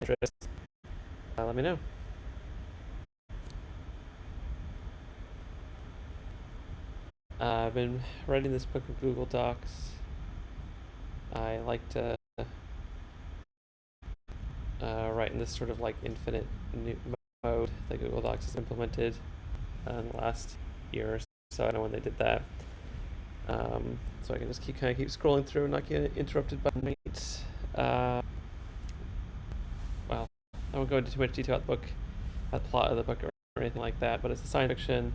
interest, let me know. I've been writing this book with Google Docs. I like to write in this sort of like infinite new mode that Google Docs has implemented in the last year or so. I don't know when they did that. So I can just keep scrolling through and not get interrupted by mates. Well, I won't go into too much detail about the plot of the book or anything like that, but it's a science fiction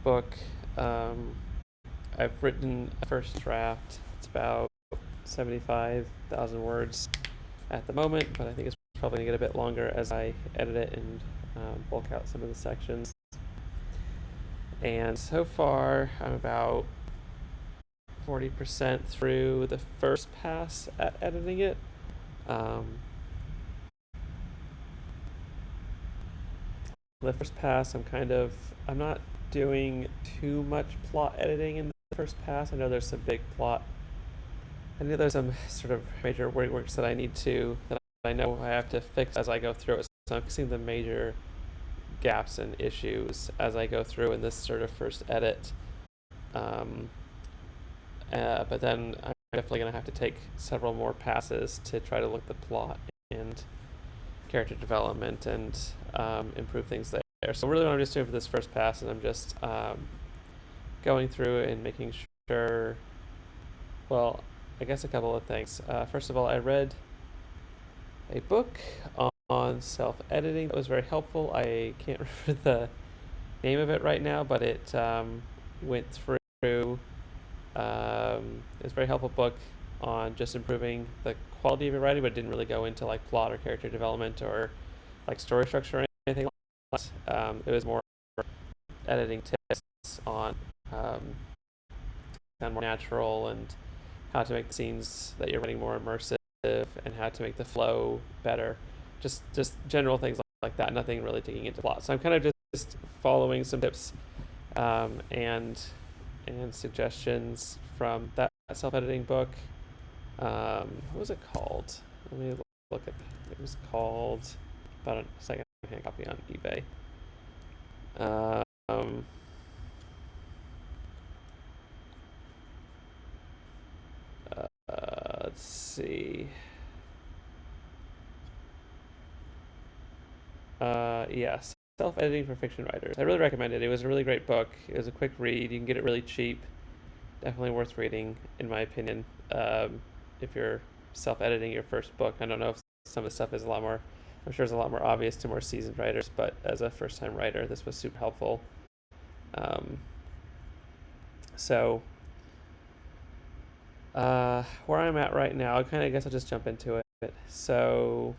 book. I've written a first draft. It's about 75,000 words at the moment, but I think it's probably going to get a bit longer as I edit it and bulk out some of the sections. And so far, I'm about 40% through the first pass at editing it. The first pass, I'm not doing too much plot editing in the first pass. I know there's some big plot. I know there's some sort of major works that I know I have to fix as I go through it. So I'm fixing the major gaps and issues as I go through in this sort of first edit. But then I'm definitely going to have to take several more passes to try to look at the plot and character development and improve things there. So really what I'm just doing for this first pass is I'm just going through and making sure, well, I guess a couple of things. First of all, I read a book on self-editing that was very helpful. I can't remember the name of it right now, but it went through. It's a very helpful book on just improving the quality of your writing, but it didn't really go into like plot or character development or like story structure or anything like that. It was more editing tips on sound more natural and how to make the scenes that you're writing more immersive and how to make the flow better. Just general things like that. Nothing really digging into plot. So I'm kind of just following some tips and suggestions from that self-editing book. What was it called? Let me look at it. It was called about a second-hand copy on eBay. Let's see. Yes, Self-Editing for Fiction Writers. I really recommend it. It was a really great book. It was a quick read. You can get it really cheap. Definitely worth reading, in my opinion. If you're self-editing your first book, I don't know if some of the stuff is a lot more. I'm sure it's a lot more obvious to more seasoned writers, but as a first-time writer, this was super helpful. So, where I'm at right now, I guess I'll just jump into it. So,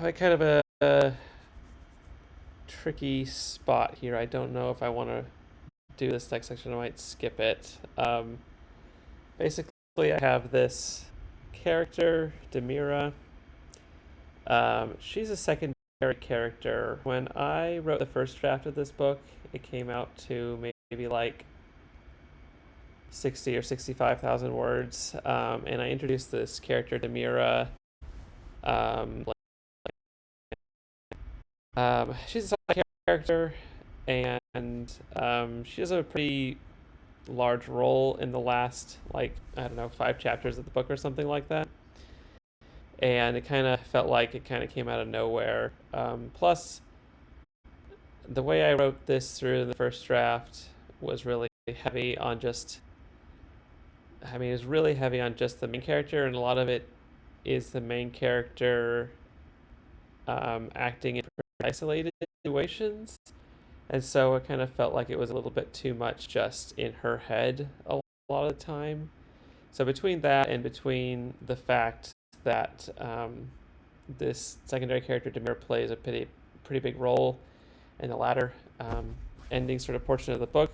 I kind of a tricky spot here. I don't know if I want to do this next section. I might skip it. Basically, I have this character, Demira. She's a secondary character. When I wrote the first draft of this book, it came out to maybe like 60 or 65,000 words, and I introduced this character, Demira. She's a side character, and she has a pretty large role in the last, like, I don't know, 5 chapters of the book or something like that. And it kind of felt like it kind of came out of nowhere. Plus, the way I wrote this through the first draft was really heavy on just, I mean, it was really heavy on just the main character, and a lot of it is the main character acting in isolated situations. And so it kind of felt like it was a little bit too much just in her head a lot of the time. So between that and between the fact that this secondary character, Demir, plays a pretty big role in the latter ending sort of portion of the book,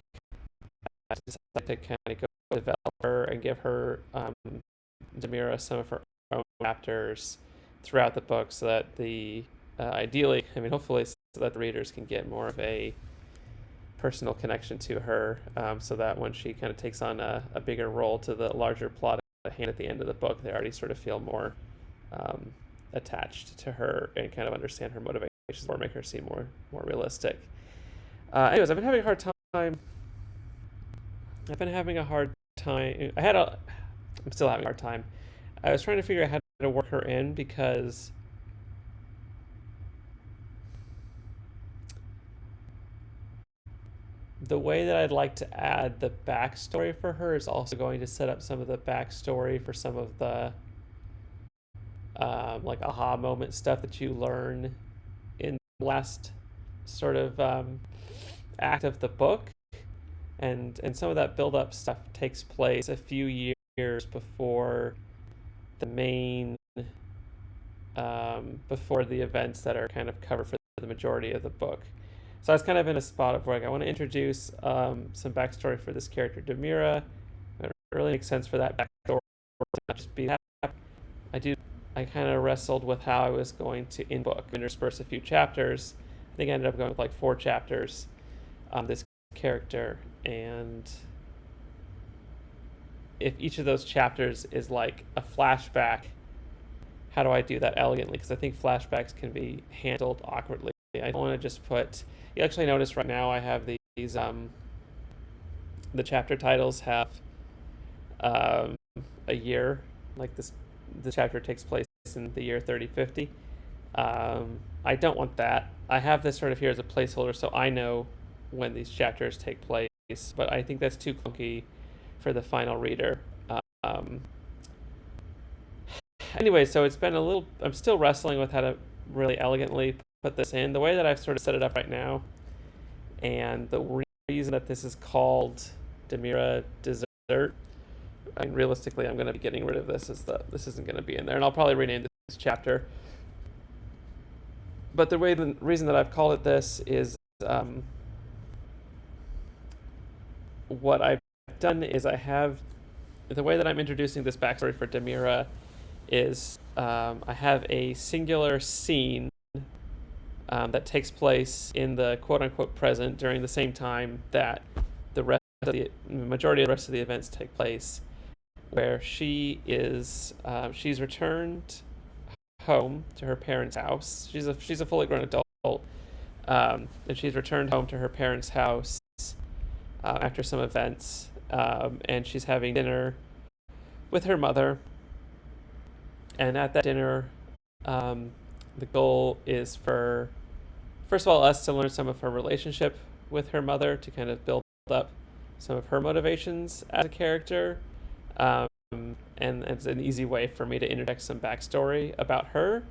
I decided to kind of go develop her and give her, Demira, some of her own chapters throughout the book so that ideally, I mean, hopefully, so that the readers can get more of a personal connection to her, so that when she kind of takes on a bigger role to the larger plot at the end of the book, they already sort of feel more attached to her and kind of understand her motivations, or make her seem more realistic. Anyways, I've been having a hard time. I'm still having a hard time. I was trying to figure out how to work her in, because the way that I'd like to add the backstory for her is also going to set up some of the backstory for some of the like aha moment stuff that you learn in the last sort of act of the book, and some of that build up stuff takes place a few years before the main before the events that are kind of covered for the majority of the book. So I was kind of in a spot of where I want to introduce some backstory for this character, Demira. It really makes sense for that backstory to not just be that. I kind of wrestled with how I was going to in-book intersperse a few chapters. I think I ended up going with like 4 chapters on this character, and if each of those chapters is like a flashback, how do I do that elegantly? Because I think flashbacks can be handled awkwardly. I don't want to just put... You actually notice right now I have these the chapter titles have a year, like the chapter takes place in the year 3050. I don't want that. I have this sort of here as a placeholder so I know when these chapters take place, but I think that's too clunky for the final reader. Anyway, so it's been a little... I'm still wrestling with how to really elegantly put this in. The way that I've sort of set it up right now, and the reason that this is called Demira Dessert, I mean, realistically, I'm going to be getting rid of this, this isn't going to be in there, and I'll probably rename this chapter. But the reason that I've called it this is what I've done is I have... The way that I'm introducing this backstory for Demira is I have a singular scene that takes place in the quote-unquote present during the same time that the majority of the rest of the events take place, where she is she's returned home to her parents' house. She's a fully grown adult, and she's returned home to her parents' house after some events, and she's having dinner with her mother. And at that dinner, the goal is for, first of all, us to learn some of her relationship with her mother, to kind of build up some of her motivations as a character. And it's an easy way for me to interject some backstory about her.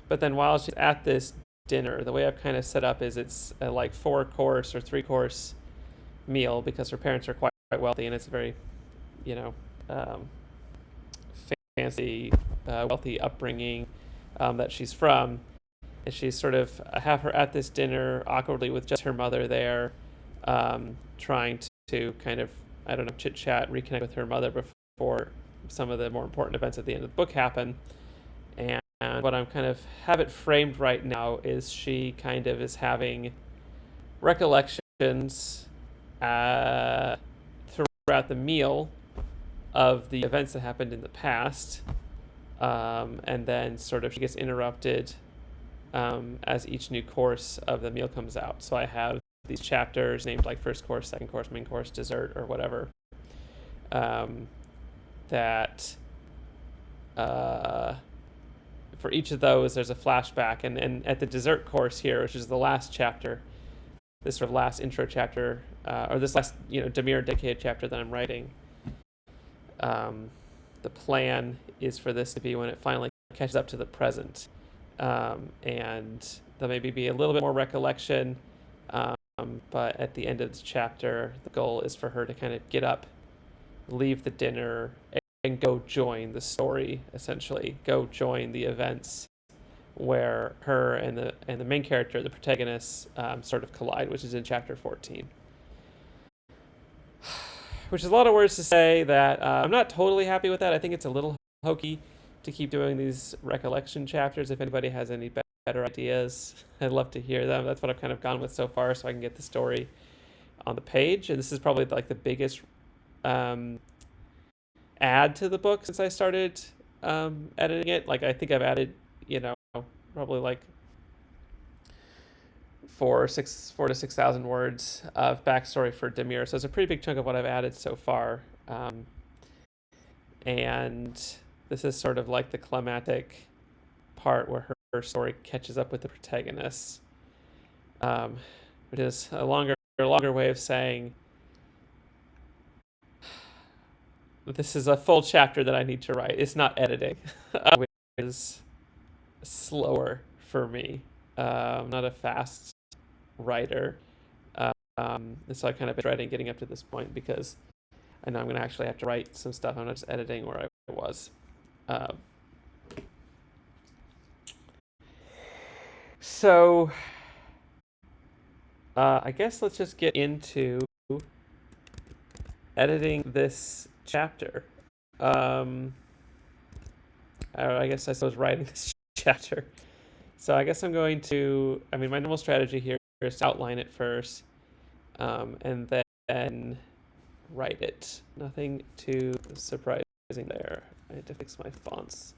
But then while she's at this dinner, the way I've kind of set up is it's a like 4-course or 3-course meal, because her parents are quite wealthy, and it's a very, fancy, wealthy upbringing that she's from. And she's sort of have her at this dinner awkwardly with just her mother there, trying to kind of, I don't know, chit-chat, reconnect with her mother before some of the more important events at the end of the book happen. And what I'm kind of have it framed right now is she kind of is having recollections throughout the meal of the events that happened in the past, and then sort of she gets interrupted as each new course of the meal comes out. So I have these chapters named like first course, second course, main course, dessert, or whatever, that for each of those there's a flashback, and at the dessert course here, which is the last chapter, this sort of last intro chapter, or this last Demira dedicated chapter that I'm writing, the plan is for this to be when it finally catches up to the present, and there'll maybe be a little bit more recollection, but at the end of this chapter, the goal is for her to kind of get up, leave the dinner, and go join the story, essentially. Go join the events where her and the main character, the protagonist, sort of collide, which is in chapter 14. Which is a lot of words to say that I'm not totally happy with that. I think it's a little hokey to keep doing these recollection chapters. If anybody has any better ideas, I'd love to hear them. That's what I've kind of gone with so far, so I can get the story on the page, and this is probably like the biggest um, add to the book since I started editing it. Like I think I've added, you know, probably like 4 to 6,000 words of backstory for Demira. So it's a pretty big chunk of what I've added so far. And this is sort of like the climactic part where her story catches up with the protagonist, which is a longer way of saying this is a full chapter that I need to write. It's not editing, which is slower for me. I'm not a fast writer. And so I kind of been dreading getting up to this point because I know I'm going to actually have to write some stuff. I'm not just editing where I was. So I guess let's just get into editing this chapter. I guess I was writing this chapter. So I guess I'm going to, my normal strategy here is to outline it first, and then write it. Nothing too surprising there. I had to fix my fonts.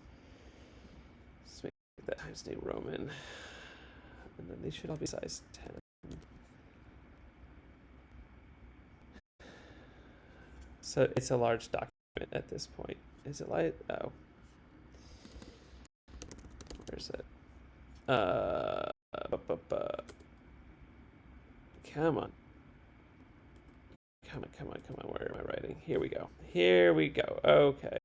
Let's make that Times New Roman. And then these should all be size 10. So it's a large document at this point. Is it light? Oh. Where's it? Come on. Come on. Where am I writing? Here we go. Okay.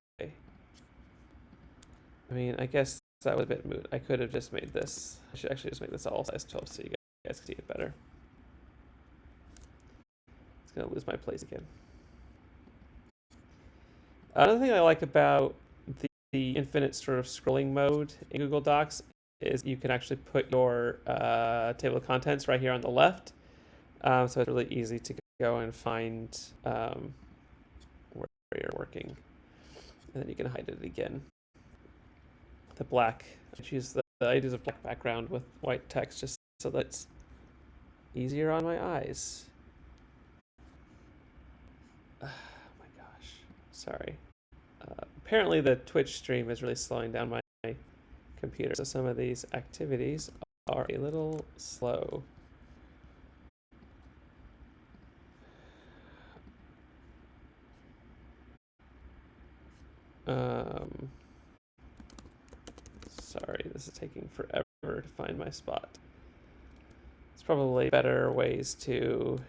I guess that was a bit moot. I could have just made this. I should actually just make this all size 12 so you guys can see it better. It's going to lose my place again. Another thing I like about the infinite sort of scrolling mode in Google Docs is you can actually put your table of contents right here on the left. So it's really easy to go and find where you're working. And then you can hide it again. The black, I choose I use a black background with white text just so that's easier on my eyes. Oh my gosh, sorry. Apparently the Twitch stream is really slowing down my computer, so some of these activities are a little slow. Sorry, this is taking forever to find my spot. There's probably better ways to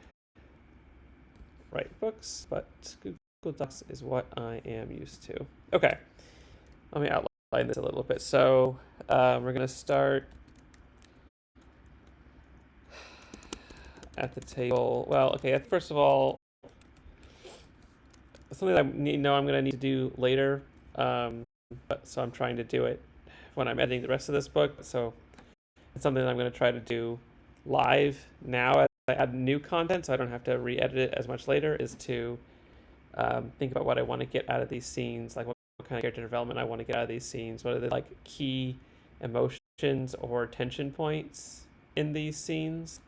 write books, but Google Docs is what I am used to. Okay, let me outline this a little bit. So we're going to start at the table. Well, okay, first of all, something that I'm going to need to do later, so I'm trying to do it when I'm editing the rest of this book. So it's something that I'm going to try to do live now as I add new content, so I don't have to re-edit it as much later, is to think about what I want to get out of these scenes, like what kind of character development I want to get out of these scenes, what are the like key emotions or tension points in these scenes.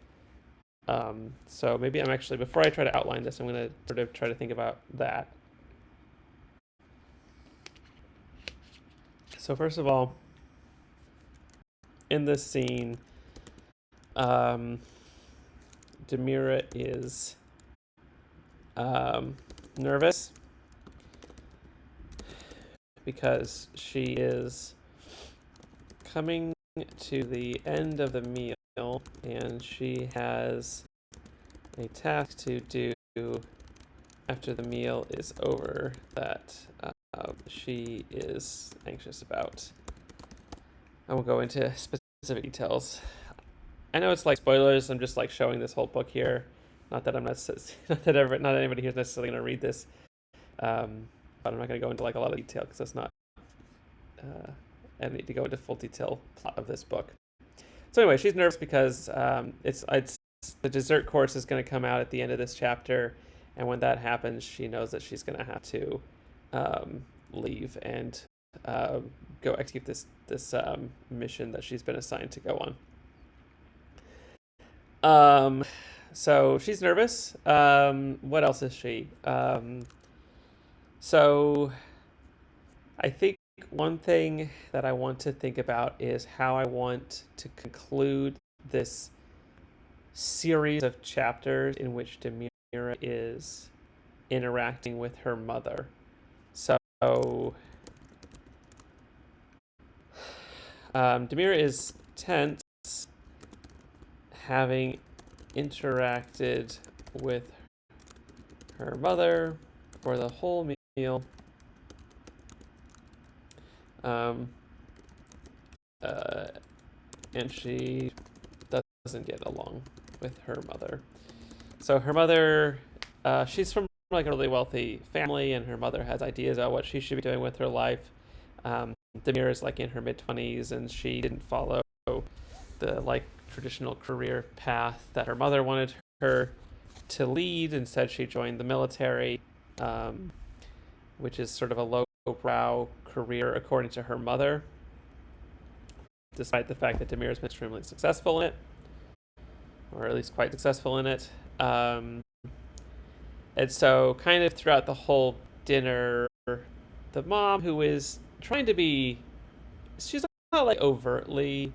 So maybe I'm actually, before I try to outline this, I'm going to sort of try to think about that. So first of all, in this scene, Demira is nervous because she is coming to the end of the meal and she has a task to do after the meal is over that she is anxious about. I won't go into specific details. I know it's like spoilers. I'm just like showing this whole book here. Not that I'm not anybody here is necessarily going to read this, but I'm not going to go into like a lot of detail because that's not. I need to go into full detail plot of this book. So anyway, she's nervous because it's the dessert course is going to come out at the end of this chapter, and when that happens, she knows that she's going to have to leave and go execute this mission that she's been assigned to go on. So she's nervous. What else is she? So I think one thing that I want to think about is how I want to conclude this series of chapters in which Demira is interacting with her mother. So Demira is tense, having interacted with her mother for the whole meal. Um, and she doesn't get along with her mother. So her mother, she's from like a really wealthy family, and her mother has ideas about what she should be doing with her life. Demira is like in her mid-20s, and she didn't follow the like traditional career path that her mother wanted her to lead. Instead, she joined the military, which is sort of a low-brow career according to her mother, despite the fact that Demira's been extremely successful in it, or at least quite successful in it. And so kind of throughout the whole dinner, the mom, who is trying to be, she's not like overtly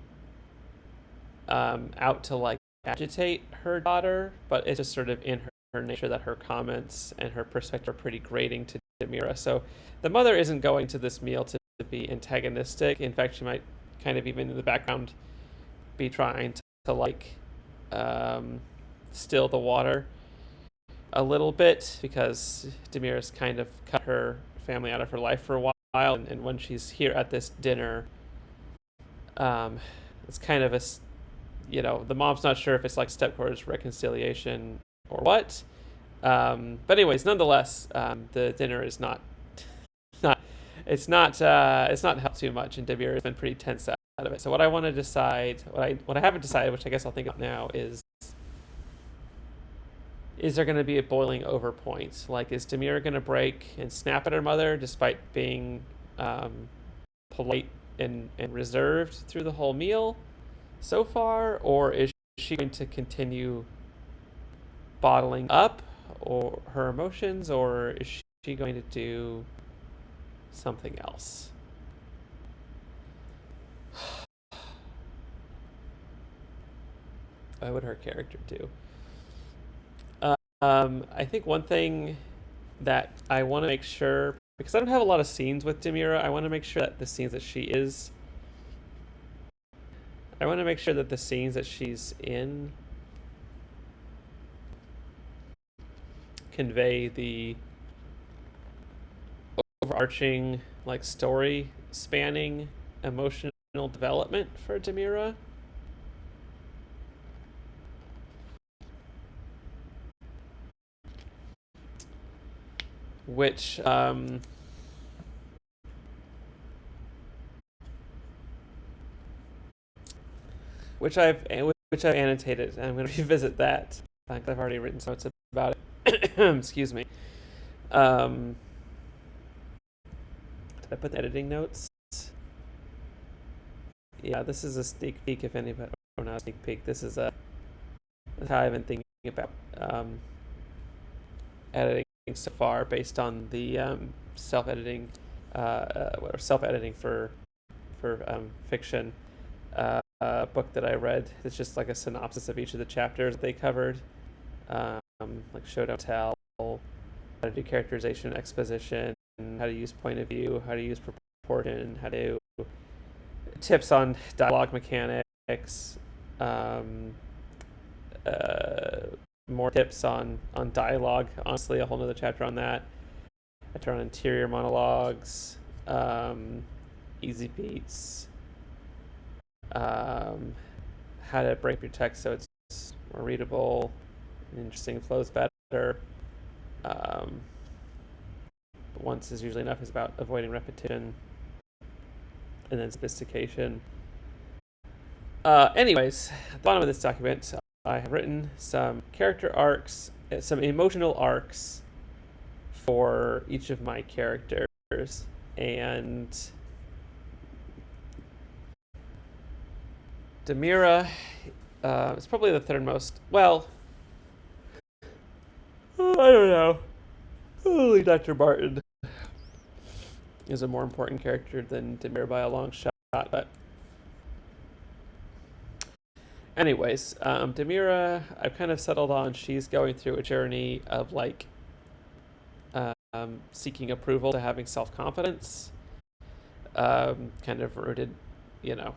out to like agitate her daughter, but it's just sort of in her nature that her comments and her perspective are pretty grating to Demira. So the mother isn't going to this meal to be antagonistic. In fact, she might kind of even in the background be trying to like still the water a little bit, because Demira's kind of cut her family out of her life for a while, and when she's here at this dinner, it's kind of a, the mom's not sure if it's like step towards reconciliation or what. But anyways, nonetheless, the dinner is not helped too much, and Demira has been pretty tense out of it. So what I want to decide, what I haven't decided, which I guess I'll think of now, is there going to be a boiling over point? Like, is Demira going to break and snap at her mother despite being polite and reserved through the whole meal so far? Or is she going to continue bottling up or her emotions, or is she going to do something else? What would her character do? I think one thing that I want to make sure, because I don't have a lot of scenes with Demira, I want to make sure that the scenes that she's in convey the overarching like story spanning emotional development for Demira. Which I've annotated, and I'm going to revisit that. I've already written notes about it. Excuse me. Did I put the editing notes? Yeah, this is a sneak peek. If anybody, or not a sneak peek. This is how I've been thinking about editing so far, based on the self-editing for fiction book that I read. It's just like a synopsis of each of the chapters they covered, like show don't tell, how to do characterization, exposition, how to use point of view, how to use proportion, how to tips on dialogue mechanics, more tips on dialogue. Honestly, a whole nother chapter on that. I turn on interior monologues, easy beats, how to break your text so it's more readable and interesting, flows better. Once is usually enough is about avoiding repetition, and then sophistication. Anyways, at the bottom of this document, I have written some character arcs, some emotional arcs for each of my characters, and Demira is probably the third most. Well, I don't know. Probably Dr. Barton is a more important character than Demir by a long shot. But anyways, Demira, I've kind of settled on. She's going through a journey of like seeking approval to having self confidence, kind of rooted, you know,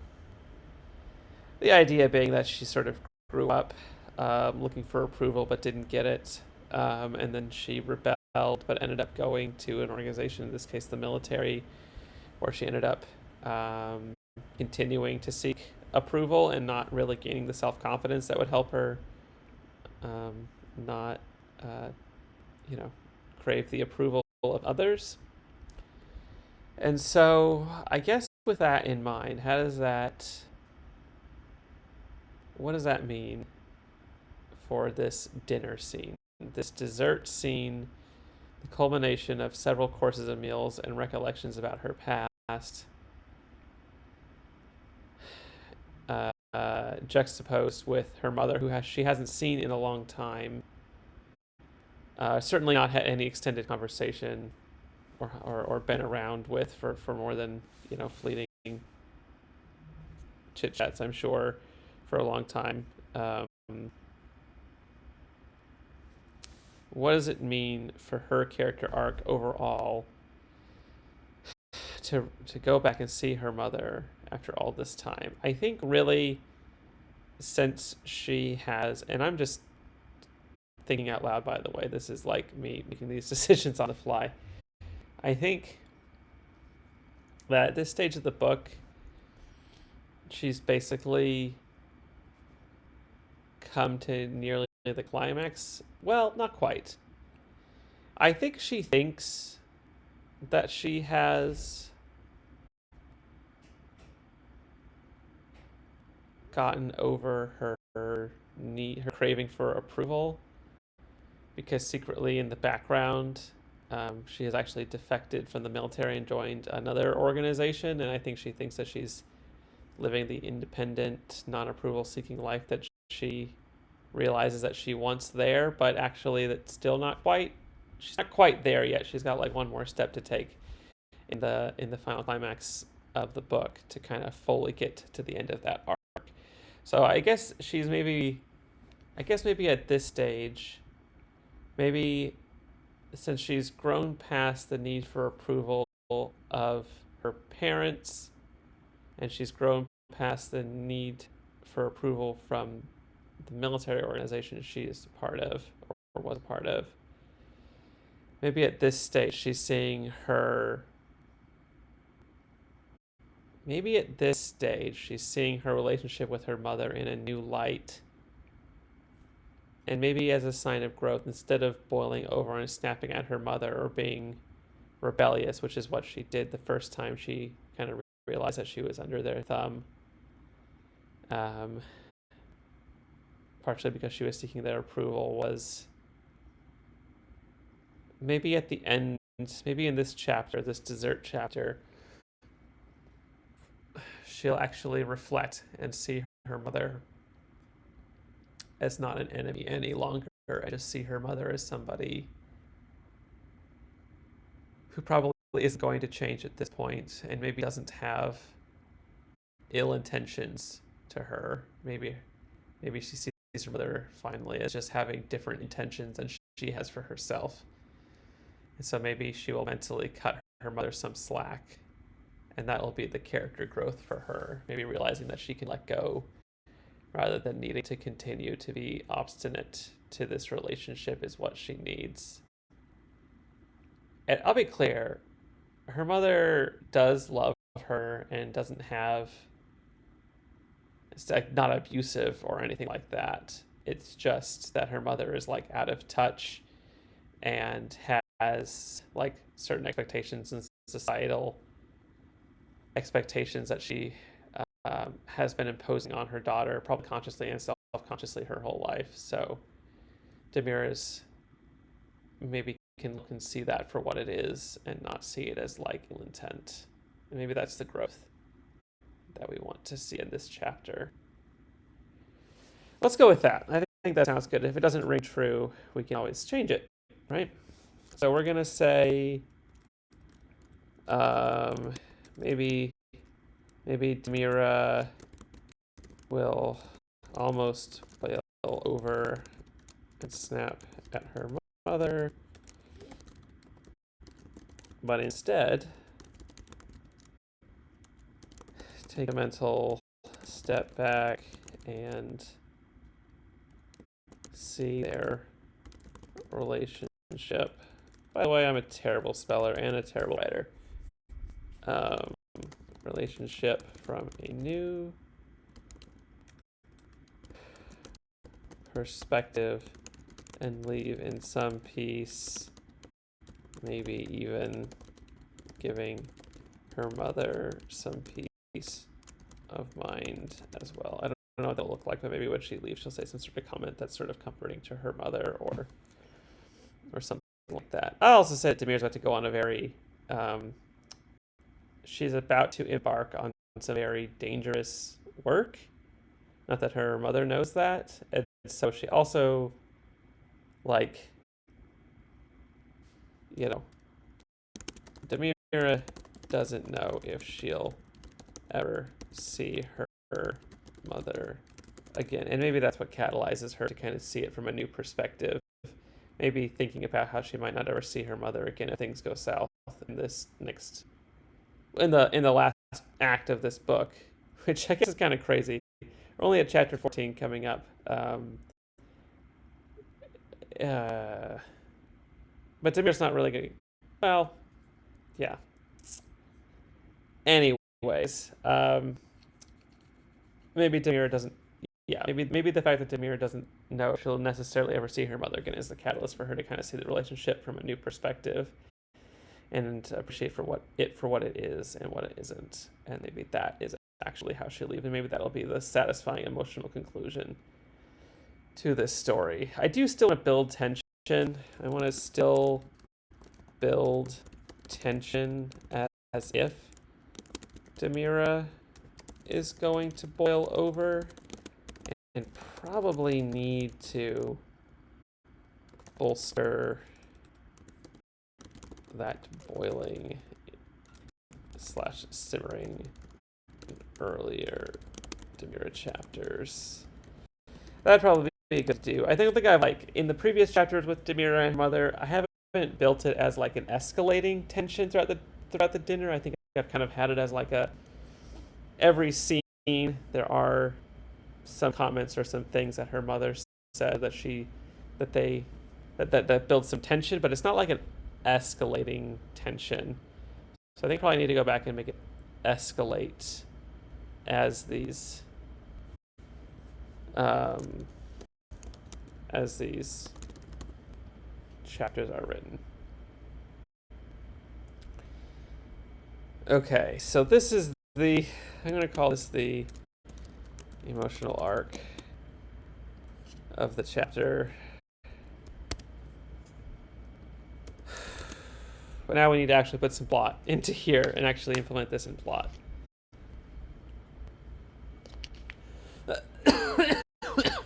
the idea being that she sort of grew up looking for approval but didn't get it, and then she rebelled but ended up going to an organization, in this case the military, where she ended up continuing to seek approval and not really gaining the self confidence that would help her not, uh, you know, crave the approval of others. And so, I guess with that in mind, what does that mean for this dinner scene? This dessert scene, the culmination of several courses of meals and recollections about her past, juxtaposed with her mother, who she hasn't seen in a long time. Certainly not had any extended conversation or been around with for more than, fleeting chit chats, I'm sure, for a long time. What does it mean for her character arc overall to go back and see her mother after all this time? I think really, since she has, and I'm just thinking out loud, by the way, this is like me making these decisions on the fly. I think that at this stage of the book, she's basically come to nearly the climax. Well, not quite. I think she thinks that she has gotten over her need, her craving for approval, because secretly in the background, she has actually defected from the military and joined another organization, and I think she thinks that she's living the independent, non-approval seeking life that she realizes that she wants there, but actually that's still not quite. She's not quite there yet. She's got like one more step to take in the final climax of the book to kind of fully get to the end of that arc. So I guess maybe at this stage, maybe since she's grown past the need for approval of her parents, and she's grown past the need for approval from the military organization she is a part of, or was a part of, maybe at this stage she's seeing her relationship with her mother in a new light, and maybe as a sign of growth, instead of boiling over and snapping at her mother or being rebellious, which is what she did the first time she kind of realized that she was under their thumb, partially because she was seeking their approval, was maybe at the end, maybe in this chapter, this dessert chapter, she'll actually reflect and see her mother as not an enemy any longer. I just see her mother as somebody who probably isn't going to change at this point, and maybe doesn't have ill intentions to her. Maybe she sees her mother finally as just having different intentions than she has for herself. And so maybe she will mentally cut her mother some slack, and that will be the character growth for her. Maybe realizing that she can let go rather than needing to continue to be obstinate to this relationship is what she needs. And I'll be clear, her mother does love her and doesn't have, it's like not abusive or anything like that. It's just that her mother is like out of touch and has like certain expectations and societal expectations that she has been imposing on her daughter, probably consciously and self-consciously, her whole life. So Demira's maybe can see that for what it is and not see it as like ill intent. And maybe that's the growth that we want to see in this chapter. Let's go with that. I think that sounds good. If it doesn't ring true, we can always change it. right? So we're gonna say, maybe Demira will almost boil over and snap at her mother, but instead take a mental step back and see their relationship. By the way, I'm a terrible speller and a terrible writer. Relationship from a new perspective and leave in some peace, maybe even giving her mother some peace of mind as well. I don't know what that'll look like, but maybe when she leaves, she'll say some sort of comment that's sort of comforting to her mother or something like that. I also said Demira's about to go on a very, she's about to embark on some very dangerous work. Not that her mother knows that. And so she also, like, you know, Demira doesn't know if she'll ever see her mother again. And maybe that's what catalyzes her to kind of see it from a new perspective. Maybe thinking about how she might not ever see her mother again if things go south in this next, in the last act of this book, which I guess is kind of crazy. We're only at chapter 14 coming up. But Demira's not really going to, well, yeah. Anyways, maybe Demira doesn't, maybe the fact that Demira doesn't know if she'll necessarily ever see her mother again is the catalyst for her to kind of see the relationship from a new perspective and appreciate for what it is and what it isn't. And maybe that is actually how she'll leave, and maybe that'll be the satisfying emotional conclusion to this story. I do still want to build tension. I want to still build tension as if Demira is going to boil over, and probably need to bolster that boiling / simmering in earlier Demira chapters. That'd probably be good to do. I think like in the previous chapters with Demira and Mother, I haven't built it as like an escalating tension throughout the dinner. I think I've kind of had it as like every scene there are some comments or some things that her mother said that builds some tension, but it's not like an escalating tension. So I think I probably need to go back and make it escalate as these chapters are written. Okay, so this is I'm going to call this the emotional arc of the chapter. But now we need to actually put some plot into here and actually implement this in plot.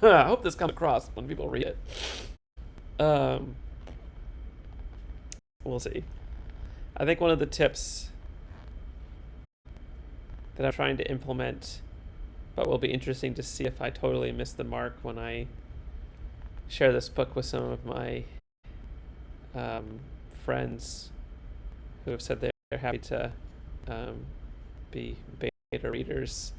I hope this comes across when people read it. We'll see. I think one of the tips that I'm trying to implement, but will be interesting to see if I totally miss the mark when I share this book with some of my friends who have said they're happy to be beta readers,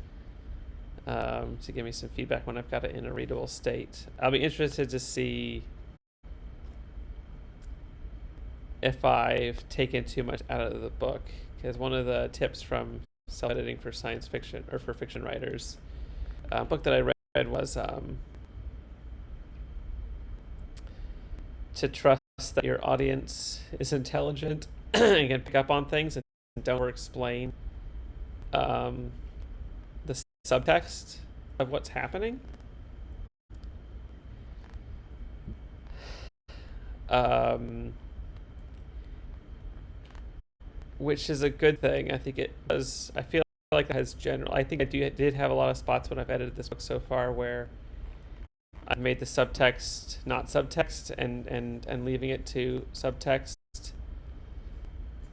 to give me some feedback when I've got it in a readable state. I'll be interested to see if I've taken too much out of the book, because one of the tips from self-editing for science fiction or for fiction writers, a book that I read was to trust that your audience is intelligent and can pick up on things and don't over-explain the subtext of what's happening. Which is a good thing. I think it does. I feel like it has general. I think I did have a lot of spots when I've edited this book so far where I've made the subtext not subtext, and leaving it to subtext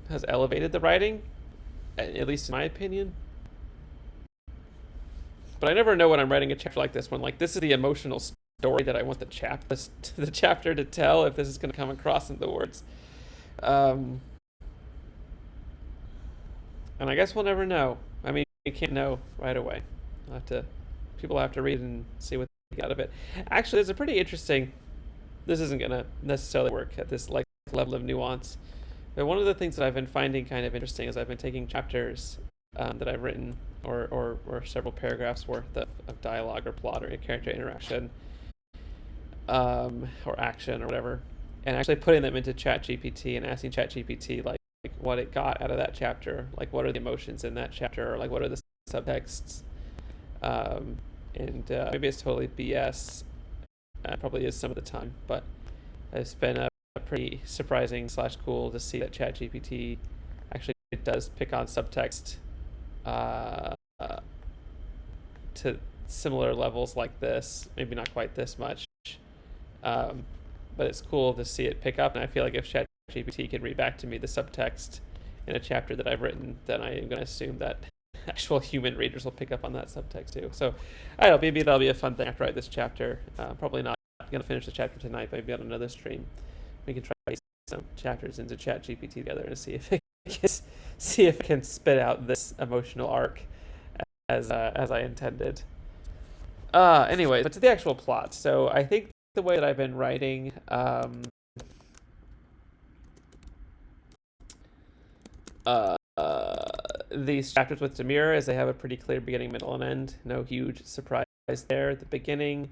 has elevated the writing, at least in my opinion. But I never know when I'm writing a chapter like this one. Like, this is the emotional story that I want the chapter to tell, if this is going to come across in the words. And I guess we'll never know. I mean, you can't know right away. People have to read and see what they get out of it. Actually, there's a pretty interesting. This isn't going to necessarily work at this like level of nuance. But one of the things that I've been finding kind of interesting is I've been taking chapters that I've written, or several paragraphs worth of dialogue or plot or character interaction, or action or whatever, and actually putting them into ChatGPT and asking ChatGPT like what it got out of that chapter, like what are the emotions in that chapter, or like what are the subtexts, and maybe it's totally BS. Probably is some of the time, but it's been a pretty surprising / cool to see that ChatGPT actually does pick on subtext to similar levels like this. Maybe not quite this much, but it's cool to see it pick up. And I feel like if ChatGPT can read back to me the subtext in a chapter that I've written, then I am going to assume that actual human readers will pick up on that subtext too. So I don't know, maybe that'll be a fun thing after I write this chapter. Probably not going to finish the chapter tonight, but maybe on another stream we can try some chapters into ChatGPT together and see if it can spit out this emotional arc as I intended. Anyways, but to the actual plot. So I think the way that I've been writing these chapters with Demira is they have a pretty clear beginning, middle, and end. No huge surprise there. The beginning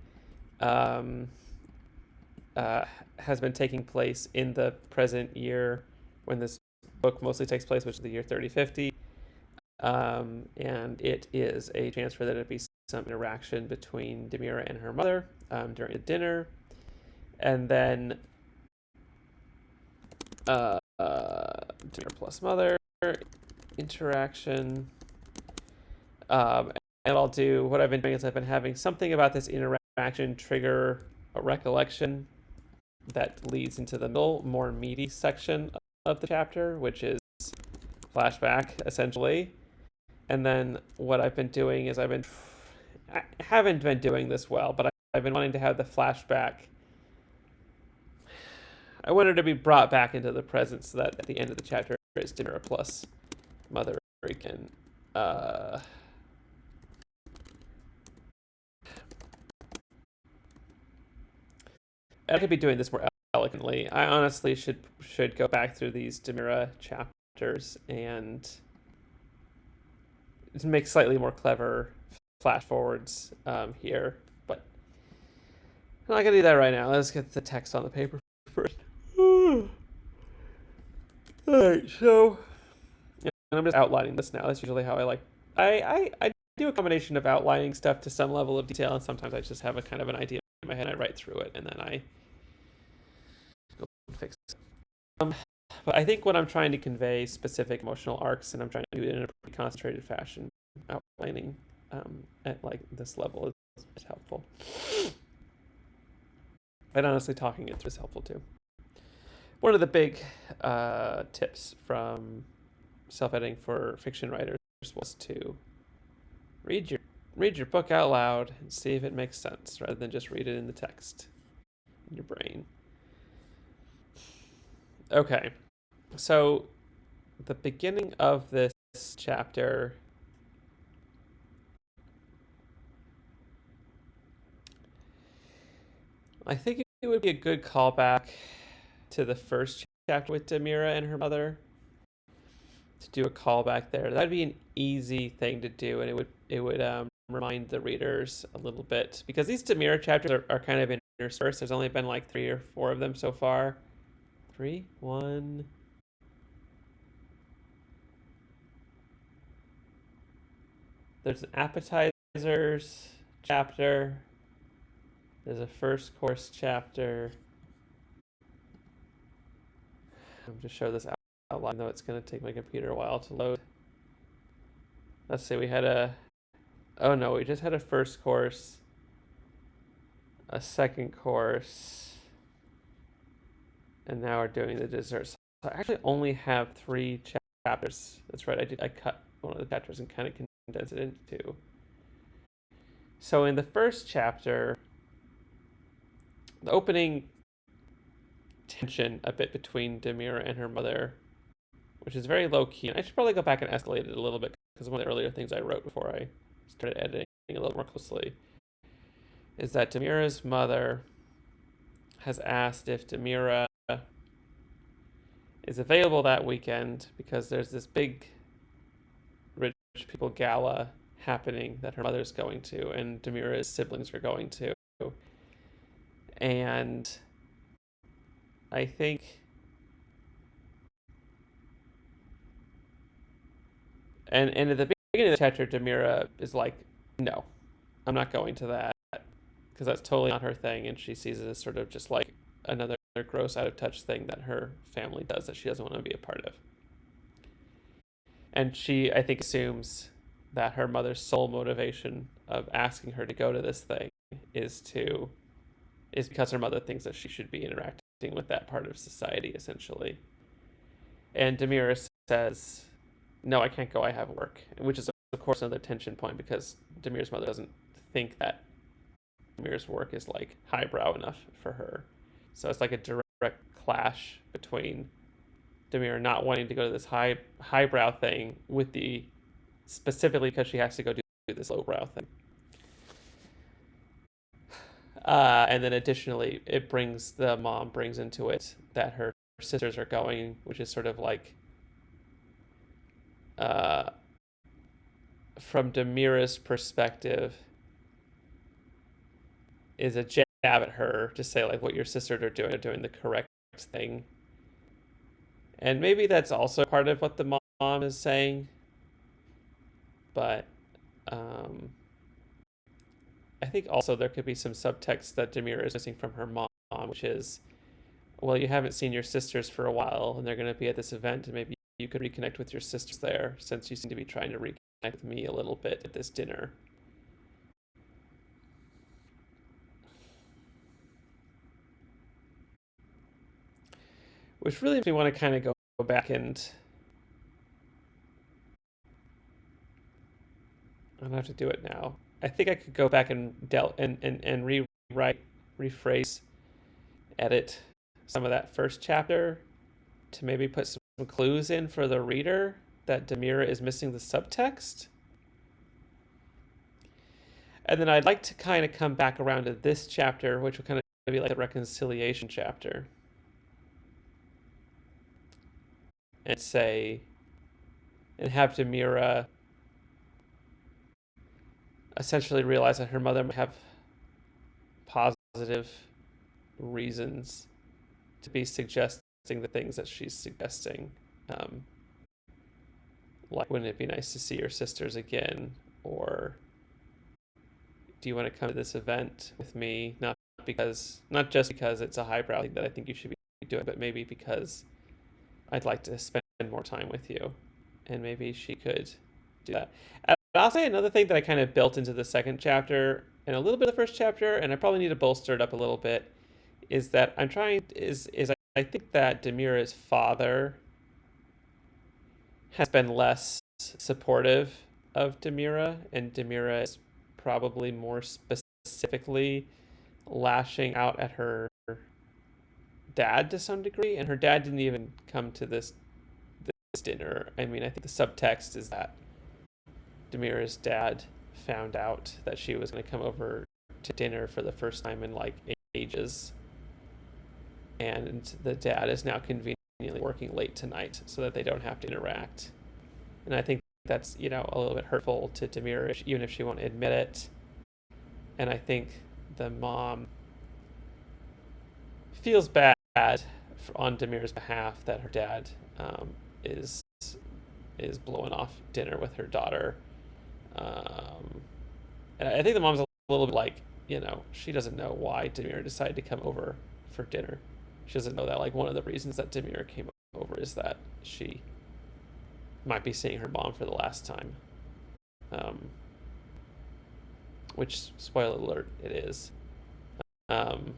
has been taking place in the present year when this book mostly takes place, which is the year 3050. And it is a chance for there to be some interaction between Demira and her mother during the dinner. And then Demira plus mother interaction. And what I've been doing is I've been having something about this interaction trigger a recollection that leads into the middle, more meaty section of the chapter, which is flashback, essentially. And then what I've been doing is I haven't been doing this well, but I've been wanting to have the flashback. I want her to be brought back into the present so that at the end of the chapter it's Demira plus mother again. I could be doing this more elegantly. I honestly should go back through these Demira chapters and make slightly more clever flash forwards here, but I'm not gonna do that right now. Let's get the text on the paper first. Alright, so I'm just outlining this now. That's usually how I like. I do a combination of outlining stuff to some level of detail, and sometimes I just have a kind of an idea in my head. I write through it, and then I go fix it. But I think when I'm trying to convey specific emotional arcs, and I'm trying to do it in a pretty concentrated fashion, outlining at like this level is helpful. And honestly, talking it through is helpful too. One of the big tips from self-editing for fiction writers was to read your book out loud and see if it makes sense, rather than just read it in the text in your brain. Okay, so the beginning of this chapter I think it would be a good callback to the first chapter with Demira and her mother, to do a callback there. That'd be an easy thing to do, and it would remind the readers a little bit, because these Demira chapters are kind of interspersed. There's only been like 3 or 4 of them so far. 3, 1. There's an appetizers chapter. There's a first course chapter. I'm just show this outline, though it's going to take my computer a while to load. Let's see, we just had a first course. a second course, and now we're doing the dessert. So I actually only have 3 chapters. That's right. I cut one of the chapters and kind of condensed it into 2. So in the first chapter, the opening tension a bit between Demira and her mother, which is very low key. And I should probably go back and escalate it a little bit because one of the earlier things I wrote before I started editing a little more closely is that Demira's mother has asked if Demira is available that weekend because there's this big rich people gala happening that her mother's going to and Demira's siblings are going to. And I think and at the beginning of the chapter Demira is like, no, I'm not going to that because that's totally not her thing, and she sees it as sort of just like another gross out of touch thing that her family does that she doesn't want to be a part of. And she, I think, assumes that her mother's sole motivation of asking her to go to this thing is because her mother thinks that she should be interacting with that part of society, essentially. And Demira says, no, I can't go, I have work, which is, of course, another tension point because Demira's mother doesn't think that Demira's work is like highbrow enough for her. So it's like a direct clash between Demira not wanting to go to this highbrow thing with the specifically because she has to go do this lowbrow thing. And then additionally, the mom brings into it that her sisters are going, which is sort of like from Demira's perspective is a jab at her to say like what your sisters are doing the correct thing. And maybe that's also part of what the mom is saying. But I think also there could be some subtext that Demira is missing from her mom, which is, well, you haven't seen your sisters for a while, and they're going to be at this event, and maybe you could reconnect with your sisters there, since you seem to be trying to reconnect with me a little bit at this dinner. Which really makes me want to kind of go back and I don't have to do it now. I think I could go back and rewrite, rephrase, edit some of that first chapter to maybe put some clues in for the reader that Demira is missing the subtext. And then I'd like to kind of come back around to this chapter, which will kind of be like a reconciliation chapter. And have Demira essentially realize that her mother might have positive reasons to be suggesting the things that she's suggesting. Like, wouldn't it be nice to see your sisters again? Or do you want to come to this event with me? Not just because it's a highbrow thing that I think you should be doing, but maybe because I'd like to spend more time with you. And maybe she could do that. And I'll say another thing that I kind of built into the second chapter and a little bit of the first chapter, and I probably need to bolster it up a little bit, is that I think that Demira's father has been less supportive of Demira, and Demira is probably more specifically lashing out at her dad to some degree, and her dad didn't even come to this dinner. I mean, I think the subtext is that Demira's dad found out that she was going to come over to dinner for the first time in like ages, and the dad is now conveniently working late tonight so that they don't have to interact. And I think that's, a little bit hurtful to Demira, even if she won't admit it. And I think the mom feels bad on Demira's behalf that her dad is blowing off dinner with her daughter. And I think the mom's a little bit like, she doesn't know why Demira decided to come over for dinner. She doesn't know that like one of the reasons that Demira came over is that she might be seeing her mom for the last time. Which, spoiler alert, it is. Um,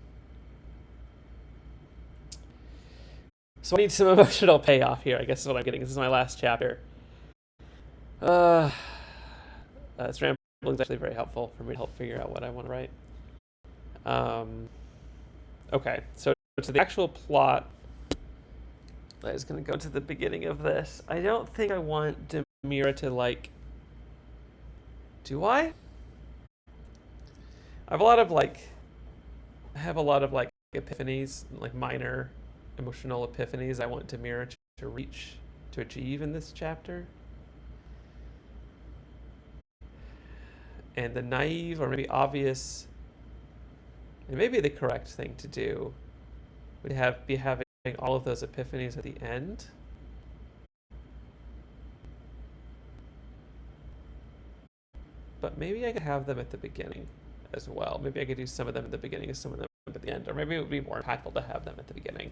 so I need some emotional payoff here, I guess is what I'm getting. This is my last chapter. Uh, this rambling is actually very helpful for me to help figure out what I want to write. Okay, so to the actual plot, I was going to go to the beginning of this. I don't think I want Demira to, like... Do I? I have a lot of, like... epiphanies, like minor emotional epiphanies I want Demira to reach, to achieve in this chapter. And the naive or maybe obvious, and maybe the correct thing to do, would be having all of those epiphanies at the end. But maybe I could have them at the beginning as well. Maybe I could do some of them at the beginning and some of them at the end. Or maybe it would be more impactful to have them at the beginning.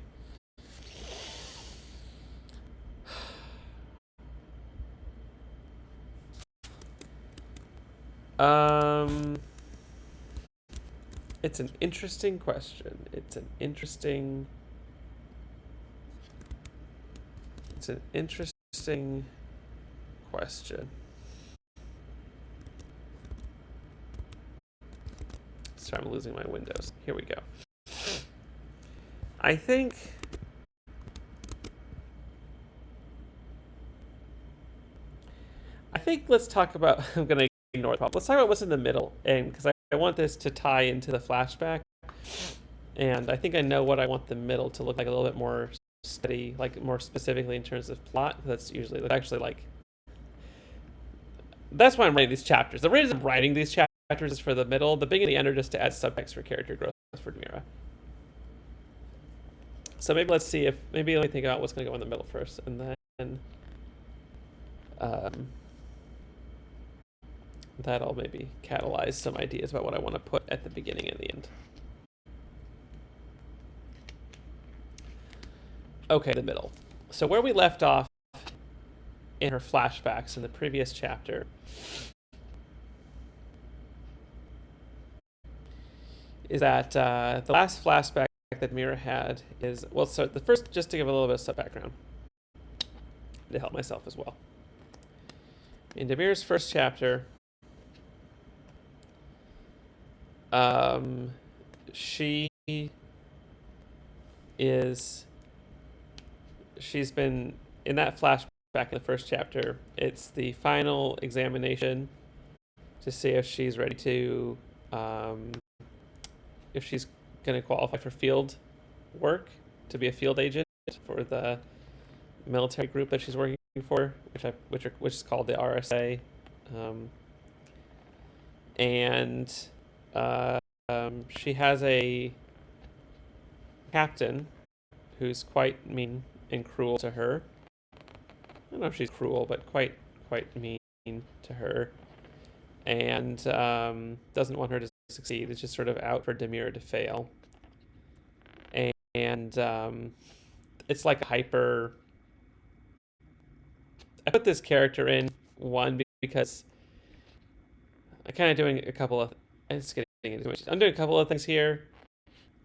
It's an interesting question. It's an interesting question. Sorry, I'm losing my windows. Here we go. I think let's talk about... I'm going to ignore the problem. Let's talk about what's in the middle, and because I want this to tie into the flashback, and I think I know what I want the middle to look like, a little bit more steady, like more specifically in terms of plot. That's actually like... That's why I'm writing these chapters. The reason I'm writing these chapters is for the middle. The beginning and the end are just to add subtext for character growth for Demira. So maybe let's see if... Maybe let me think about what's going to go in the middle first, and then... that'll maybe catalyze some ideas about what I want to put at the beginning and the end. Okay, the middle. So where we left off in her flashbacks in the previous chapter is that the last flashback that Mira had is... Well, so the first, just to give a little bit of background to help myself as well. In Demira's first chapter, she's been in that flashback in the first chapter. It's the final examination to see if she's ready to, if she's going to qualify for field work, to be a field agent for the military group that she's working for, which is called the RSA, and she has a captain who's quite mean and cruel to her. I don't know if she's cruel, but quite mean to her, and doesn't want her to succeed. It's just sort of out for Demira to fail, and it's like a hyper... I put this character in one because I'm kind of doing a couple of... It's getting into it. I'm doing a couple of things here.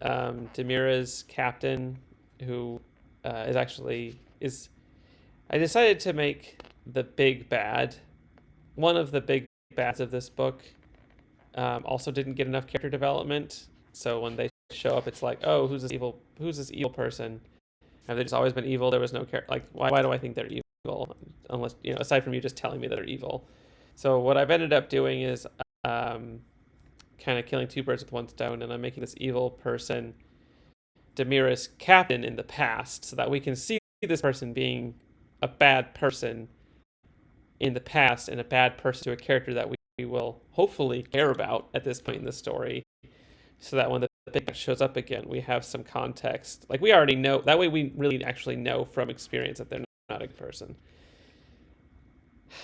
Demira's captain, who is I decided to make the big bad, one of the big bads of this book, also didn't get enough character development. So when they show up, it's like, oh, who's this evil person? Have they just always been evil? There was no character. Like, why do I think they're evil? Unless, aside from you just telling me that they're evil. So what I've ended up doing is kind of killing two birds with one stone, and I'm making this evil person Demira's captain in the past, so that we can see this person being a bad person in the past, and a bad person to a character that we will hopefully care about at this point in the story, so that when the big bad shows up again, we have some context. Like, we already know, that way we really actually know from experience that they're not a good person.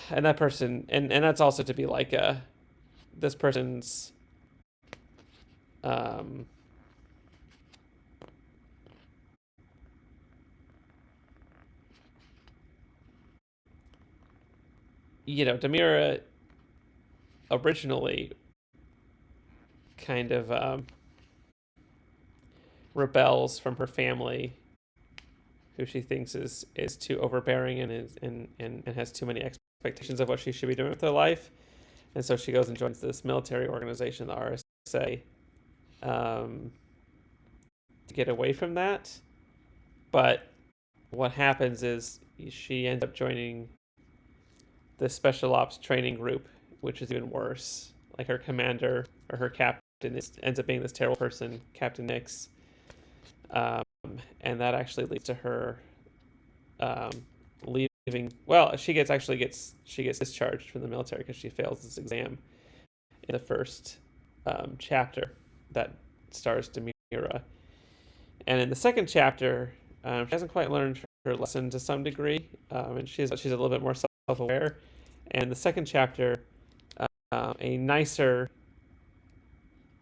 And that person, and that's also to be like this person's Demira originally kind of rebels from her family, who she thinks is too overbearing and has too many expectations of what she should be doing with her life. And so she goes and joins this military organization, the RSA, to get away from that. But what happens is she ends up joining the special ops training group, which is even worse. Like her commander or her captain ends up being this terrible person, Captain Nix, and that actually leads to her leaving. Well, she gets discharged from the military because she fails this exam in the first chapter that stars Demira. And in the second chapter, she hasn't quite learned her lesson to some degree, and she's a little bit more self-aware. And the second chapter, a nicer,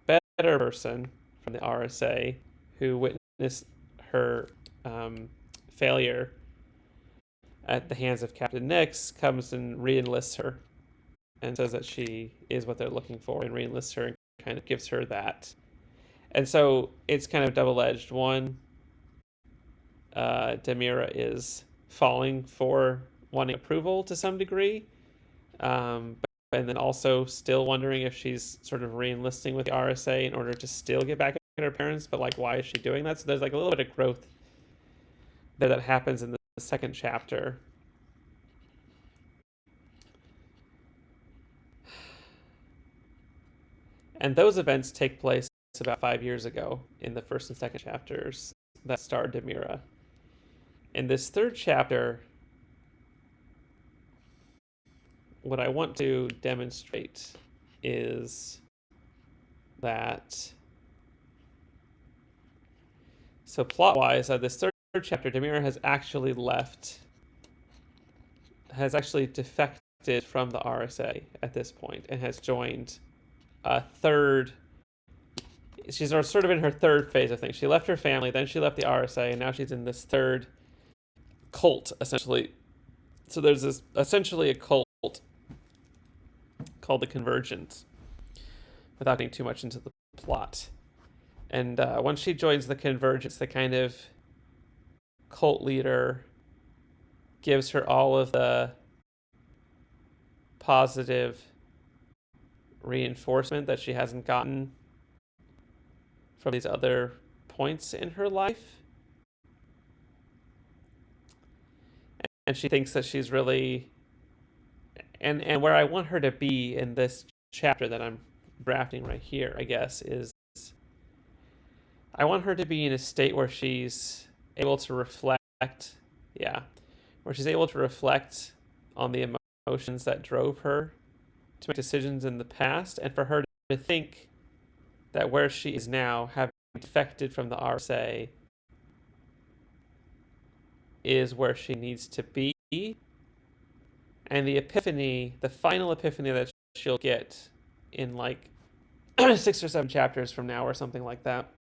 better person from the RSA who witnessed her failure at the hands of Captain Nix comes and re-enlists her and says that she is what they're looking for, and re-enlists her and kind of gives her that. And so it's kind of double-edged. One, Demira is falling for wanting approval to some degree, and then also still wondering if she's sort of re-enlisting with the RSA in order to still get back at her parents, but like, why is she doing that? So there's like a little bit of growth there that happens in the second chapter. And those events take place about 5 years ago in the first and second chapters that star Demira. In this third chapter, what I want to demonstrate is that, so plot-wise, this third chapter, Demira has actually defected from the RSA at this point and has joined a third. She's sort of in her third phase of things. She left her family, then she left the RSA, and now she's in this third cult, essentially. So there's essentially a cult called the Convergence, without getting too much into the plot. And once she joins the Convergence, the kind of cult leader gives her all of the positive reinforcement that she hasn't gotten from these other points in her life. And she thinks that she's really, and where I want her to be in this chapter that I'm drafting right here, I guess, is I want her to be in a state where she's able to reflect, where she's able to reflect on the emotions that drove her to make decisions in the past, and for her to think that where she is now, having defected from the RSA, is where she needs to be. And the final epiphany that she'll get in like 6 or 7 chapters from now or something like that,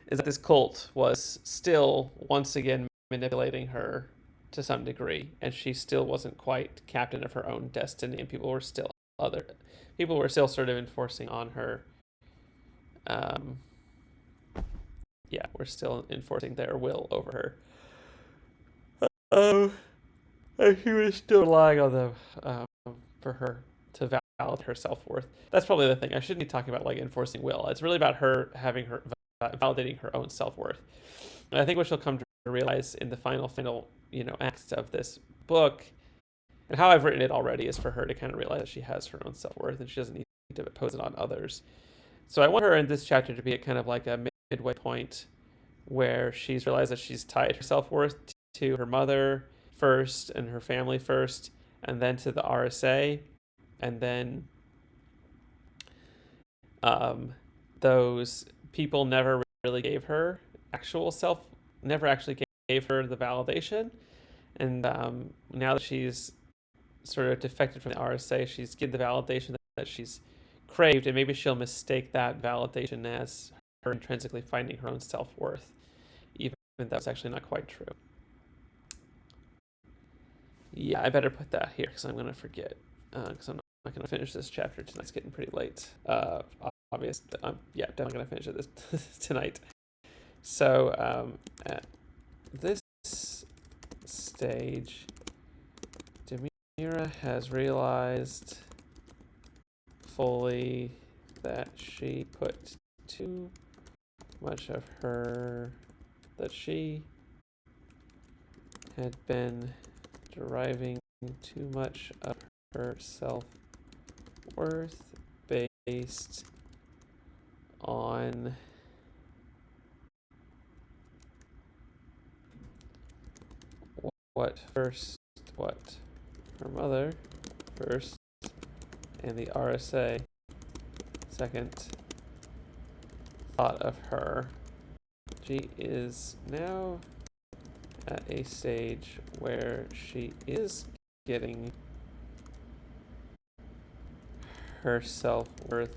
is that this cult was still once again manipulating her to some degree, and she still wasn't quite captain of her own destiny, and people were still sort of enforcing on her. We're still enforcing their will over her. And she was still relying on them for her to validate her self-worth. That's probably the thing. I shouldn't be talking about like enforcing will. It's really about her validating her own self-worth. And I think what she'll come to realize in the final acts of this book, and how I've written it already, is for her to kind of realize that she has her own self-worth and she doesn't need to impose it on others. So I want her in this chapter to be at kind of like a midway point where she's realized that she's tied her self-worth to her mother first and her family first, and then to the RSA, and then those people never really gave her never actually gave her the validation. And now that she's sort of defected from the RSA, she's given the validation that she's craved, and maybe she'll mistake that validation as her intrinsically finding her own self-worth, even though that's actually not quite true. Yeah, I better put that here because I'm going to forget, because I'm not going to finish this chapter tonight. It's getting pretty late. obvious. I'm definitely gonna finish it this tonight. So at this stage, Demira has realized fully that she put too much of her, that she had been deriving too much of her self-worth based on what her mother first and the RSA second thought of her. She is now at a stage where she is getting her self-worth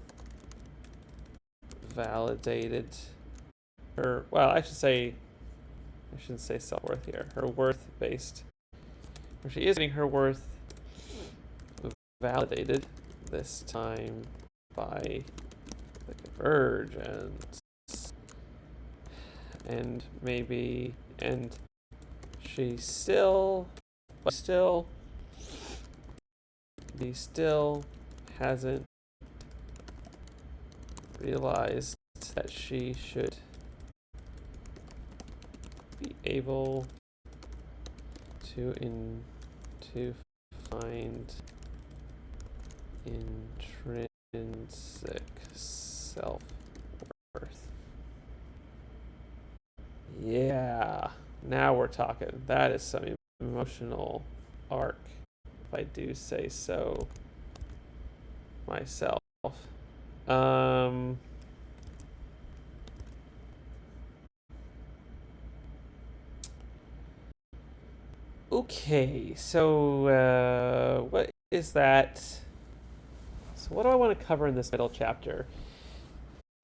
validated. I shouldn't say self-worth here. Her worth-based. Where she is getting her worth validated this time by the convergence. And she still hasn't realized that she should be able to find intrinsic self-worth. Yeah, now we're talking. That is some emotional arc, if I do say so myself. Okay, so what is that? So what do I want to cover in this middle chapter?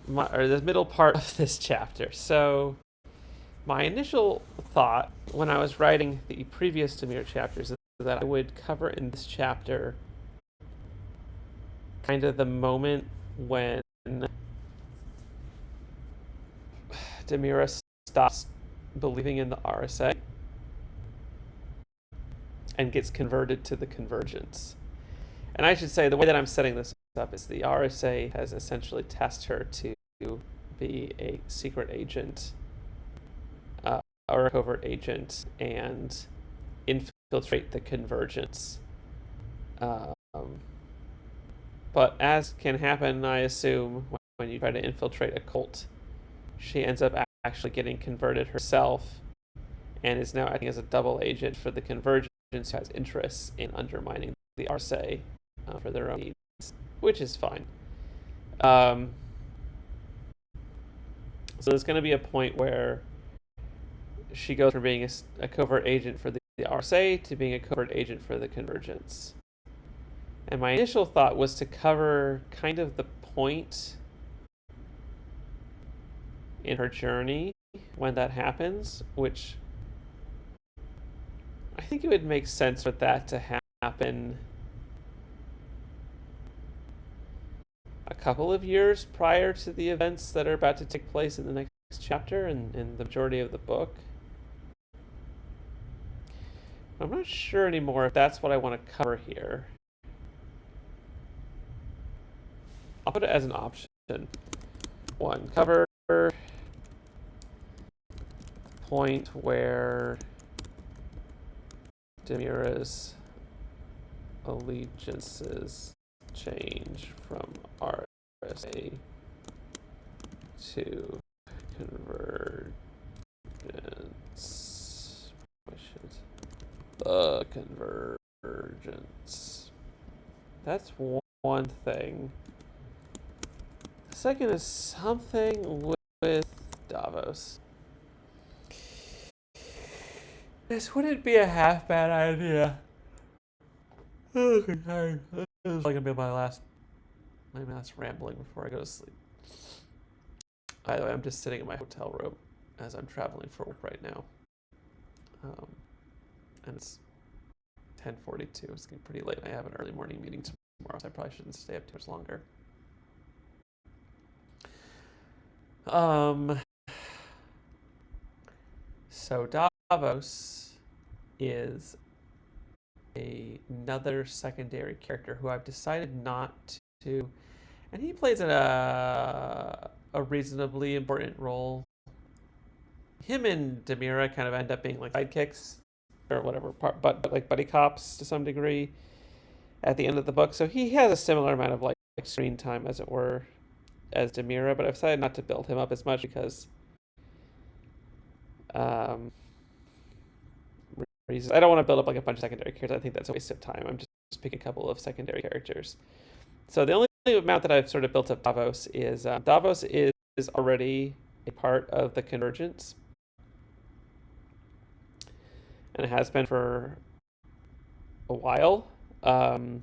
Or the middle part of this chapter. So my initial thought when I was writing the previous Demir chapters is that I would cover in this chapter kind of the moment when Demira stops believing in the RSA and gets converted to the convergence. And I should say the way that I'm setting this up is the RSA has essentially tasked her to be a secret agent or a covert agent and infiltrate the convergence. But as can happen, I assume, when you try to infiltrate a cult, she ends up actually getting converted herself and is now acting as a double agent for the convergence who has interests in undermining the RSA for their own needs, which is fine. So there's going to be a point where she goes from being a covert agent for the RSA to being a covert agent for the convergence. And my initial thought was to cover kind of the point in her journey when that happens, which I think it would make sense for that to happen a couple of years prior to the events that are about to take place in the next chapter and in the majority of the book. I'm not sure anymore if that's what I want to cover here. I'll put it as an option. 1, cover point where Demira's allegiances change from RSA to convergence. The convergence. That's one thing. The second is something with Davos. This wouldn't be a half bad idea. Okay, sorry. This is like gonna be my last rambling before I go to sleep. By the way, I'm just sitting in my hotel room as I'm traveling for work right now. And it's 10:42. It's getting pretty late. I have an early morning meeting tomorrow, so I probably shouldn't stay up too much longer. Um, so Davos is another secondary character who I've decided not to, and he plays a reasonably important role. Him and Demira kind of end up being like sidekicks or whatever, but like buddy cops to some degree at the end of the book. So he has a similar amount of like screen time, as it were, as Demira, but I've decided not to build him up as much because um, reasons. I don't want to build up like a bunch of secondary characters. I think that's a waste of time. I'm just picking a couple of secondary characters. So the only amount that I've sort of built up Davos is already a part of the Convergence, and it has been for a while. And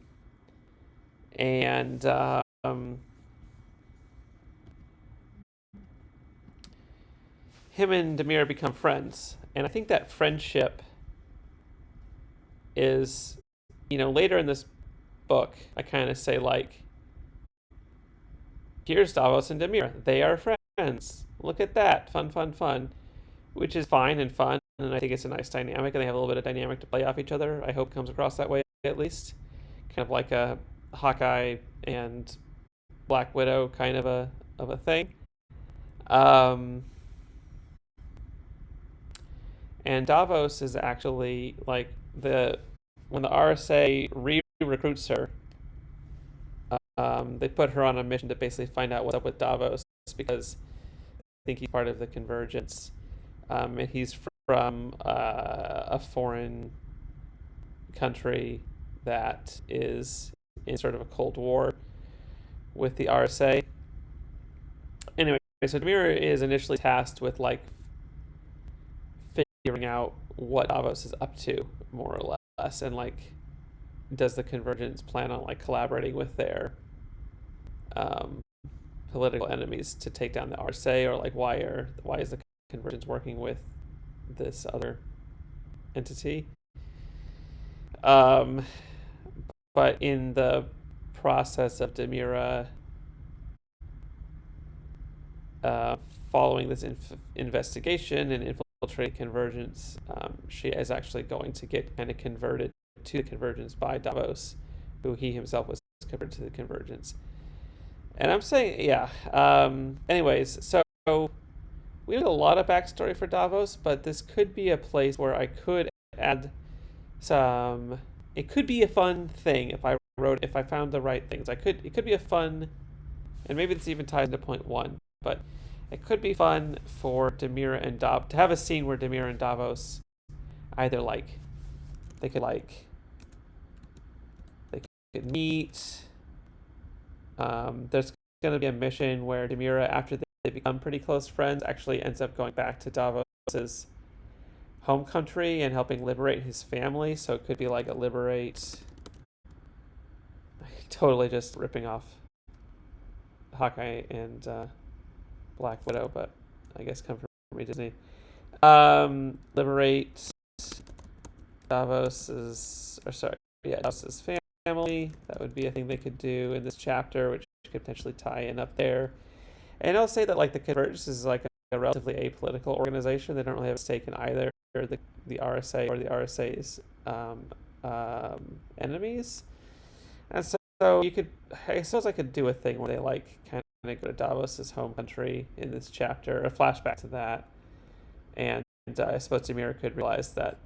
him and Demir become friends, and I think that friendship is, later in this book, I kind of say like, here's Davos and Demir. They are friends. Look at that. Fun, fun, fun. Which is fine and fun, and I think it's a nice dynamic, and they have a little bit of dynamic to play off each other. I hope it comes across that way at least. Kind of like a Hawkeye and Black Widow kind of a thing. And Davos is actually like when the RSA recruits her, they put her on a mission to basically find out what's up with Davos because I think he's part of the Convergence, and he's from a foreign country that is in sort of a Cold War with the RSA. Anyway, so Demir is initially tasked with like figuring out what Davos is up to, more or less, and like, does the Convergence plan on like collaborating with their political enemies to take down the RSA, or like why is the Convergence working with this other entity? But in the process of Demira following this investigation and infiltrating Convergence, she is actually going to get kind of converted to the Convergence by Davos, who he himself was converted to the Convergence. And I'm saying, yeah. Anyways, so we have a lot of backstory for Davos, but this could be a place where I could add some. It could be a fun thing if I found the right things. It could be a fun, and maybe this even ties into point one, but it could be fun for Demira and Davos to have a scene where Demira and Davos either like they could meet. There's going to be a mission where Demira, after they become pretty close friends, actually ends up going back to Davos's home country and helping liberate his family. So it could be like a liberate. Totally just ripping off Hawkeye and Black Widow, but I guess come from me, Disney. Liberate Davos's family. That would be a thing they could do in this chapter, which could potentially tie in up there. And I'll say that like the Convergence is like a relatively apolitical organization. They don't really have a stake in either the RSA or the RSA's enemies. And so I suppose I could do a thing where they like kind of go to Davos's home country in this chapter, a flashback to that, and I suppose Demira could realize that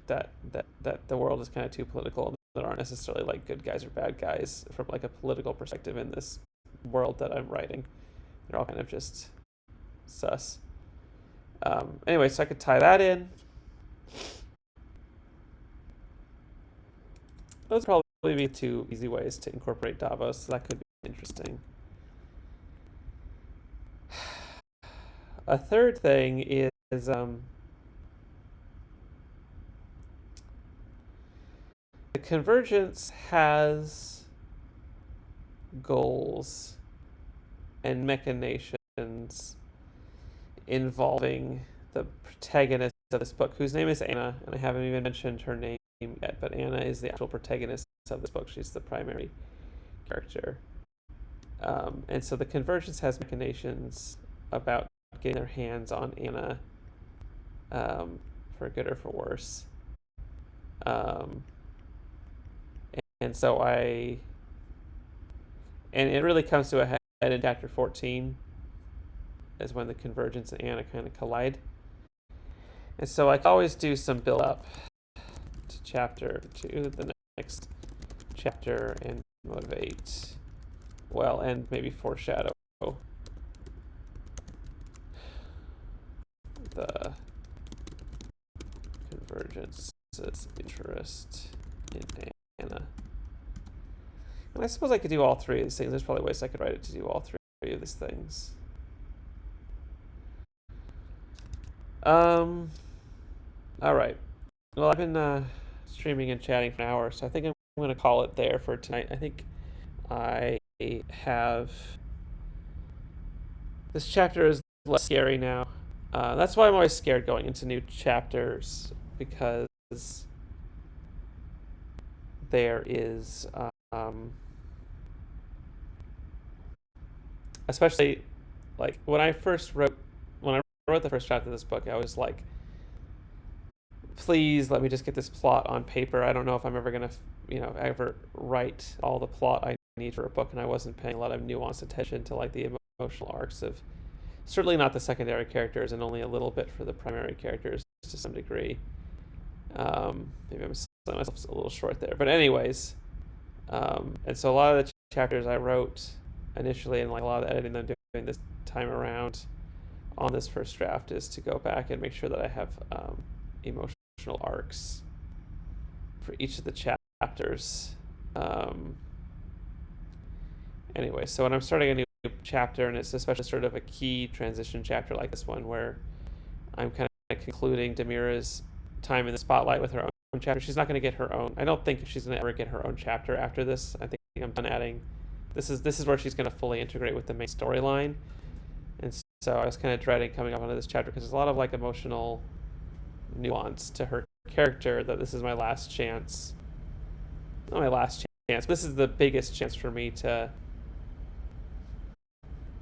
the world is kind of too political, and there aren't necessarily like good guys or bad guys from like a political perspective in this world that I'm writing. They're all kind of just sus. Anyway, so I could tie that in. Those would probably be two easy ways to incorporate Davos. So that could be interesting. A third thing is the Convergence has goals and machinations involving the protagonist of this book, whose name is Anna, and I haven't even mentioned her name yet, but Anna is the actual protagonist of this book. She's the primary character. And so the Convergence has machinations about getting their hands on Anna, for good or for worse. Um, and so and it really comes to a head in chapter 14, is when the Convergence and Anna kind of collide. And so I always do some build up to the next chapter and motivate, well, and maybe foreshadow the Convergence's interest in Anna. And I suppose I could do all three of these things. There's probably ways I could write it to do all three of these things. All right. Well, I've been streaming and chatting for an hour, so I think I'm going to call it there for tonight. I think I have... This chapter is less scary now. That's why I'm always scared going into new chapters, because there is... especially, like, when I wrote the first chapter of this book, I was like, please let me just get this plot on paper. I don't know if I'm ever going to, ever write all the plot I need for a book, and I wasn't paying a lot of nuanced attention to, like, the emotional arcs of, certainly not the secondary characters, and only a little bit for the primary characters to some degree. Maybe I'm selling myself a little short there. But anyways, and so a lot of the chapters I wrote initially, and like a lot of the editing I'm doing this time around on this first draft, is to go back and make sure that I have emotional arcs for each of the chapters. Anyway, so when I'm starting a new chapter, and it's especially sort of a key transition chapter like this one, where I'm kind of concluding Demira's time in the spotlight with her own chapter. She's not going to get her own. I don't think she's going to ever get her own chapter after this. I think I'm done adding. This is where she's going to fully integrate with the main storyline. And so I was kind of dreading coming up onto this chapter, because there's a lot of like emotional nuance to her character, that this is my last chance. Not my last chance, but this is the biggest chance for me to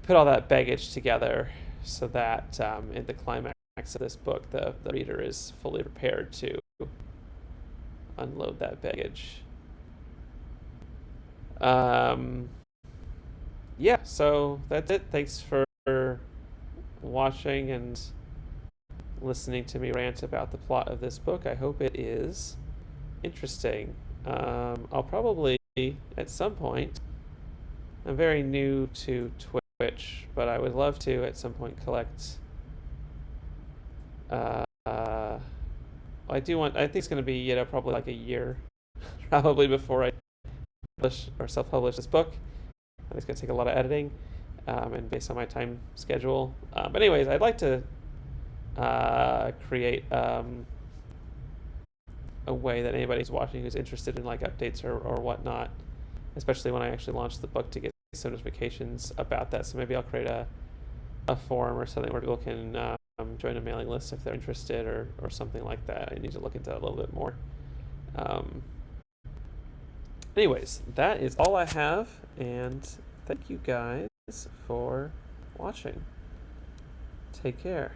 put all that baggage together, so that in the climax of this book, the reader is fully prepared to unload that baggage. Yeah, so that's it. Thanks for watching and listening to me rant about the plot of this book. I hope it is interesting. I'll probably, at some point, I'm very new to Twitch, but I would love to, at some point, collect... I think it's going to be, probably like a year, probably, before I publish or self-publish this book. I think it's going to take a lot of editing, and based on my time schedule. But anyways, I'd like to create a way that anybody who's watching who's interested in like updates or whatnot, especially when I actually launch the book, to get some notifications about that. So maybe I'll create a forum or something where people can join a mailing list if they're interested, or something like that. I need to look into that a little bit more. Anyways, that is all I have, and thank you guys for watching. Take care.